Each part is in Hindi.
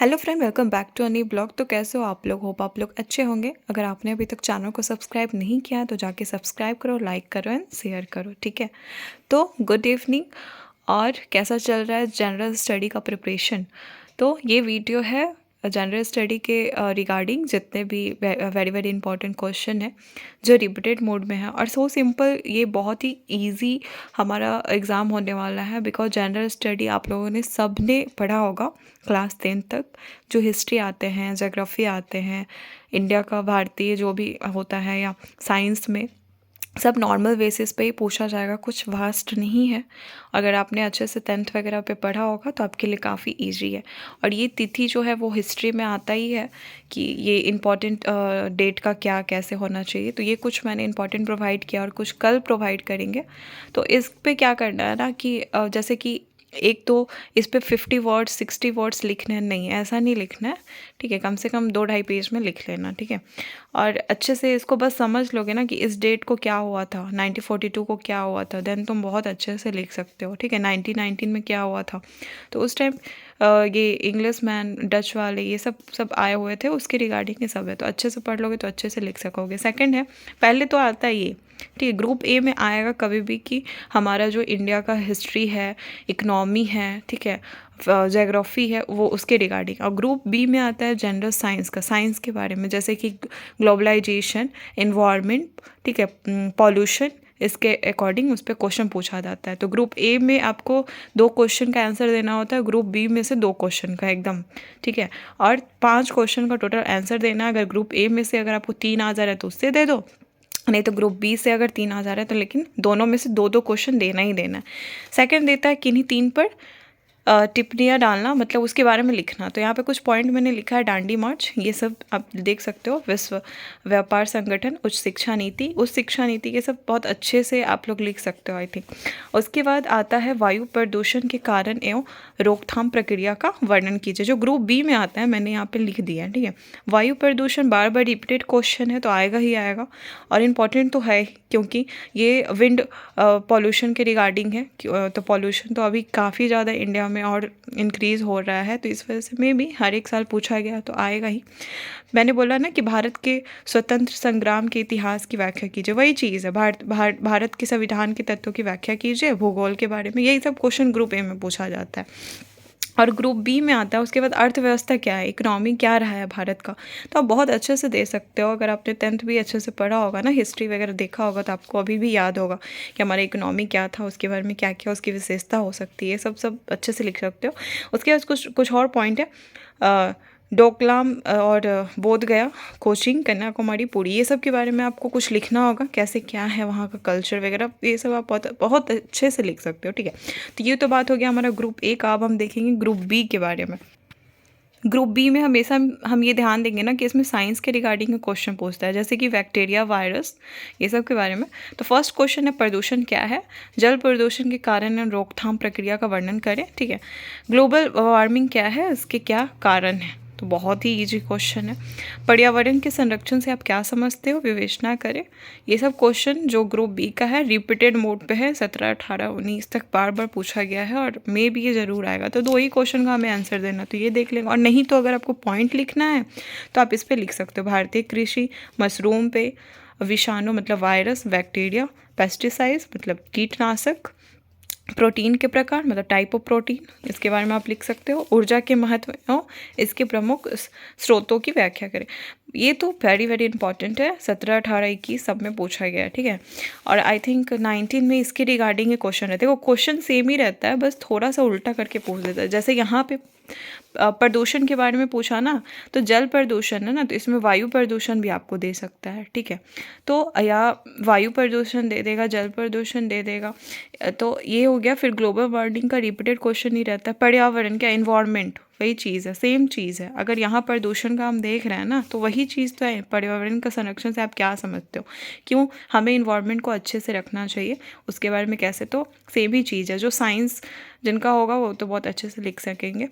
Hello friend, welcome back to Annie blog. तो कैसे हो आप लोग? होप आप लोग अच्छे होंगे। अगर आपने अभी तक चैनल को सब्सक्राइब नहीं किया है तो जाके सब्सक्राइब करो, लाइक करो एंड शेयर करो, ठीक है। तो गुड इवनिंग। और कैसा चल रहा है जनरल स्टडी का प्रिपरेशन? तो ये वीडियो है जनरल स्टडी के रिगार्डिंग जितने भी वेरी वेरी इंपॉर्टेंट क्वेश्चन है जो रिपीटेड मोड में है। और सो सिंपल, ये बहुत ही इजी हमारा एग्ज़ाम होने वाला है। बिकॉज जनरल स्टडी आप लोगों ने सब ने पढ़ा होगा क्लास 10 तक। जो हिस्ट्री आते हैं, जोग्राफी आते हैं, इंडिया का भारतीय जो भी होता है, या साइंस में, सब नॉर्मल बेसिस पे ही पूछा जाएगा, कुछ वास्ट नहीं है। अगर आपने अच्छे से 10th वगैरह पे पढ़ा होगा तो आपके लिए काफ़ी इजी है। और ये तिथि जो है वो हिस्ट्री में आता ही है कि ये इम्पॉर्टेंट डेट का क्या कैसे होना चाहिए। तो ये कुछ मैंने इंपॉर्टेंट प्रोवाइड किया और कुछ कल प्रोवाइड करेंगे। तो इस पे क्या करना है ना कि जैसे कि एक तो इस पे 50 वर्ड्स 60 वर्ड्स लिखने हैं, नहीं ऐसा नहीं लिखना है, ठीक है। कम से कम 2-2.5 पेज में लिख लेना, ठीक है। और अच्छे से इसको बस समझ लोगे ना कि इस डेट को क्या हुआ था, 1942 को क्या हुआ था, देन तुम बहुत अच्छे से लिख सकते हो, ठीक है। 1919 में क्या हुआ था, तो उस टाइम ये इंग्लिश मैन, डच वाले, ये सब सब आए हुए थे, उसके रिगार्डिंग ये सब है। तो अच्छे से पढ़ लोगे तो अच्छे से लिख सकोगे। सेकंड है, पहले तो आता है ये, ठीक है। ग्रुप ए में आएगा कभी भी कि हमारा जो इंडिया का हिस्ट्री है, इकनॉमी है, ठीक है, जोग्राफी है, वो उसके रिगार्डिंग। और ग्रुप बी में आता है जनरल साइंस का, साइंस के बारे में, जैसे कि ग्लोबलाइजेशन, इन्वायरमेंट, ठीक है, पॉल्यूशन, इसके अकॉर्डिंग उस पर क्वेश्चन पूछा जाता है। तो ग्रुप ए में आपको 2 क्वेश्चन का आंसर देना होता है, ग्रुप बी में से 2 क्वेश्चन का एकदम, ठीक है। और 5 क्वेश्चन का टोटल आंसर देना है। अगर ग्रुप ए में से अगर आपको 3 आ जा रहा है तो उससे दे दो, नहीं तो ग्रुप बी से अगर 3 आ जा रहा है तो लेकिन दोनों में से 2-2 क्वेश्चन देना ही देना है। सेकंड देता है किन्हीं 3 पर टिप्पणियाँ डालना, मतलब उसके बारे में लिखना। तो यहाँ पे कुछ पॉइंट मैंने लिखा है, डांडी मार्च, ये सब आप देख सकते हो। विश्व व्यापार संगठन, उच्च शिक्षा नीति, उस शिक्षा नीति, ये सब बहुत अच्छे से आप लोग लिख सकते हो, आई थिंक। उसके बाद आता है वायु प्रदूषण के कारण एवं रोकथाम प्रक्रिया का वर्णन कीजिए, जो ग्रुप बी में आता है, मैंने यहाँ पे लिख दिया है, ठीक है। वायु प्रदूषण बार बार रिपीटेड क्वेश्चन है तो आएगा ही आएगा, और इम्पॉर्टेंट तो है क्योंकि ये विंड पॉल्यूशन के रिगार्डिंग है। तो पॉल्यूशन तो अभी काफ़ी ज़्यादा इंडिया में और इंक्रीज़ हो रहा है, तो इस वजह से में भी हर एक साल पूछा गया तो आएगा ही। मैंने बोला ना कि भारत के स्वतंत्र संग्राम के इतिहास की व्याख्या कीजिए, वही चीज़ है। भारत के संविधान के तत्वों की व्याख्या कीजिए, भूगोल के बारे में, यही सब क्वेश्चन ग्रुप ए में पूछा जाता है। और ग्रुप बी में आता है उसके बाद अर्थव्यवस्था क्या है, इकोनॉमी क्या रहा है भारत का। तो आप बहुत अच्छे से दे सकते हो। अगर आपने 10th भी अच्छे से पढ़ा होगा ना, हिस्ट्री वगैरह देखा होगा, तो आपको अभी भी याद होगा कि हमारा इकोनॉमी क्या था, उसके बारे में क्या क्या उसकी विशेषता हो सकती है, सब सब अच्छे से लिख सकते हो। उसके बाद कुछ कुछ और पॉइंट है, डोकलाम और बोध गया, कोचिंग, कन्याकुमारी, पुरी, ये सब के बारे में आपको कुछ लिखना होगा, कैसे क्या है वहाँ का कल्चर वगैरह, ये सब आप बहुत बहुत अच्छे से लिख सकते हो, ठीक है। तो ये तो बात हो गया हमारा ग्रुप ए का। अब हम देखेंगे ग्रुप बी के बारे में। ग्रुप बी में हमेशा हम ये ध्यान देंगे ना कि इसमें साइंस के रिगार्डिंग क्वेश्चन पूछता है, जैसे कि बैक्टीरिया, वायरस, ये सब के बारे में। तो फर्स्ट क्वेश्चन है, प्रदूषण क्या है, जल प्रदूषण के कारण एवं रोकथाम प्रक्रिया का वर्णन करें, ठीक है। ग्लोबल वार्मिंग क्या है, इसके क्या कारण है, तो बहुत ही इजी क्वेश्चन है। पर्यावरण के संरक्षण से आप क्या समझते हो, विवेचना करें। ये सब क्वेश्चन जो ग्रुप बी का है रिपीटेड मोड पे है, 17, 18, 19 तक बार बार पूछा गया है, और मे भी ये ज़रूर आएगा। तो 2 ही क्वेश्चन का हमें आंसर देना, तो ये देख लेंगे। और नहीं तो अगर आपको पॉइंट लिखना है तो आप इस पर लिख सकते हो, भारतीय कृषि, मशरूम पे, विषाणु मतलब वायरस, बैक्टीरिया, पेस्टिसाइड्स मतलब कीटनाशक, प्रोटीन के प्रकार मतलब टाइप ऑफ प्रोटीन, इसके बारे में आप लिख सकते हो। ऊर्जा के महत्व एवं इसके प्रमुख स्रोतों की व्याख्या करें। ये तो वेरी वेरी इंपॉर्टेंट है, 17, 18, 21 सब में पूछा गया है, ठीक है। और आई थिंक 19 में इसके रिगार्डिंग ये क्वेश्चन रहते हैं। वो क्वेश्चन सेम ही रहता है, बस थोड़ा सा उल्टा करके पूछ देता है। जैसे यहाँ पे प्रदूषण के बारे में पूछा ना, तो जल प्रदूषण है ना, तो इसमें वायु प्रदूषण भी आपको दे सकता है, ठीक है। तो या वायु प्रदूषण दे देगा, जल प्रदूषण दे देगा, तो ये हो गया। फिर ग्लोबल वार्मिंग का रिपीटेड क्वेश्चन ही रहता है। पर्यावरण क्या, इन्वायरमेंट, वही चीज़ है, सेम चीज़ है। अगर यहाँ प्रदूषण का हम देख रहे हैं ना, तो वही चीज़ तो है। पर्यावरण का संरक्षण से आप क्या समझते हो, क्यों हमें इन्वायरमेंट को अच्छे से रखना चाहिए, उसके बारे में कैसे, तो सेम ही चीज़ है। जो साइंस जिनका होगा वो तो बहुत अच्छे से लिख सकेंगे।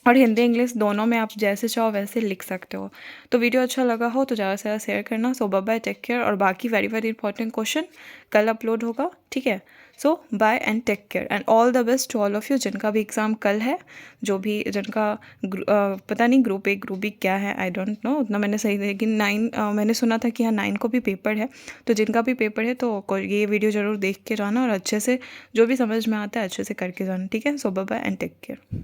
और हिंदी इंग्लिश दोनों में आप जैसे चाहो वैसे लिख सकते हो। तो वीडियो अच्छा लगा हो तो ज़्यादा से ज़्यादा शेयर करना। So bye bye, take care. और बाकी वेरी वेरी इंपॉर्टेंट क्वेश्चन कल अपलोड होगा, ठीक है। So bye and take care and all the best to all of you जिनका भी एग्ज़ाम कल है, जो भी जिनका पता नहीं ग्रुप ए ग्रुप बी क्या है, आई डोंट नो उतना मैंने सही, लेकिन 9 मैंने सुना था कि हाँ 9 को भी पेपर है। तो जिनका भी पेपर है तो ये वीडियो ज़रूर देख के जाना और अच्छे से जो भी समझ में आता है अच्छे से करके जाना, ठीक है। So bye bye and take care.